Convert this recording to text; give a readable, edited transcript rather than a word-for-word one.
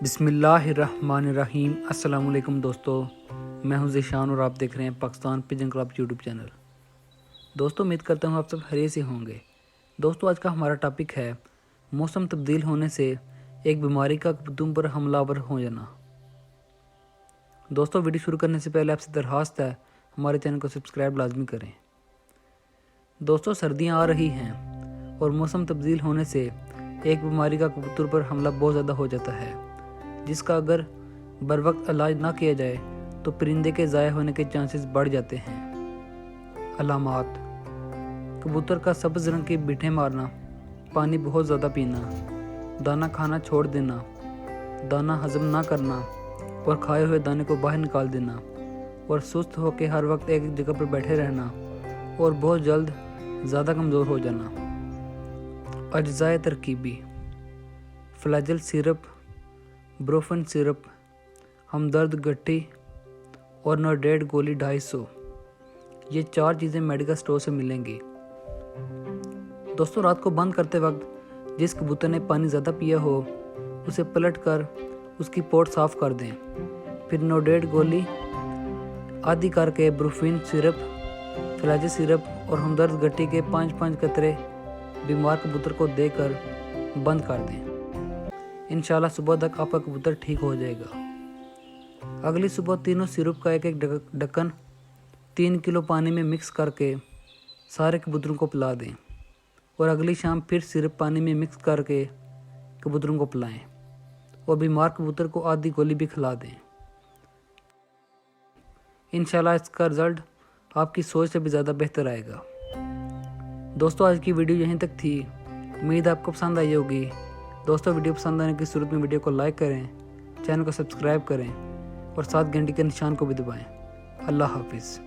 بسم اللہ الرحمن الرحیم۔ السلام علیکم دوستو، میں ہوں ذیشان اور آپ دیکھ رہے ہیں Pakistan pigeon club YouTube channel. دوستو امید کرتا ہوں آپ سب خیریت سے ہوں گے۔ دوستو آج کا ہمارا ٹاپک ہے موسم تبدیل ہونے سے ایک بیماری کا تم پر حملہ آور ہو جانا۔ دوستو ویڈیو شروع کرنے سے پہلے آپ سے درخواست ہے ہمارے چینل کو سبسکرائب لازمی کریں۔ دوستو سردیاں آ رہی ہیں اور موسم تبدیل ہونے سے ایک بیماری کا کبوتر پر حملہ بہت زیادہ ہو جاتا ہے، جس کا اگر بر وقت علاج نہ کیا جائے تو پرندے کے ضائع ہونے کے چانسز بڑھ جاتے ہیں۔ علامات: کبوتر کا سبز رنگ کی بٹھیں مارنا، پانی بہت زیادہ پینا، دانہ کھانا چھوڑ دینا، دانہ ہضم نہ کرنا اور کھائے ہوئے دانے کو باہر نکال دینا، اور سست ہو کے ہر وقت ایک جگہ پر بیٹھے رہنا اور بہت جلد زیادہ کمزور ہو جانا۔ اجزائے ترکیبی: فلیجل سیرپ، بروفن سیرپ، ہمدرد گٹھی اور نوڈیڈ گولی 250۔ یہ 4 چیزیں میڈیکل سٹور سے ملیں گی۔ دوستو رات کو بند کرتے وقت جس کبوتر نے پانی زیادہ پیا ہو اسے پلٹ کر اس کی پوٹ صاف کر دیں، پھر نوڈیڈ گولی آدھی کر کے بروفن سیرپ، فلیجل سیرپ اور ہمدرد گٹھی کے 5 قطرے بیمار کبوتر کو دے کر بند کر دیں۔ انشاءاللہ صبح تک آپ کا کبوتر ٹھیک ہو جائے گا۔ اگلی صبح تینوں سیرپ کا ایک ڈھکن 3 کلو پانی میں مکس کر کے سارے کبوتروں کو پلا دیں، اور اگلی شام پھر سیرپ پانی میں مکس کر کے کبوتروں کو پلائیں، اور بیمار کبوتر کو آدھی گولی بھی کھلا دیں۔ انشاءاللہ اس کا رزلٹ آپ کی سوچ سے بھی زیادہ بہتر آئے گا۔ دوستو آج کی ویڈیو یہیں تک تھی، امید آپ کو پسند آئی ہوگی۔ دوستو ویڈیو پسند آنے کی صورت میں ویڈیو کو لائک کریں، چینل کو سبسکرائب کریں اور ساتھ گھنٹی کے نشان کو بھی دبائیں۔ اللہ حافظ۔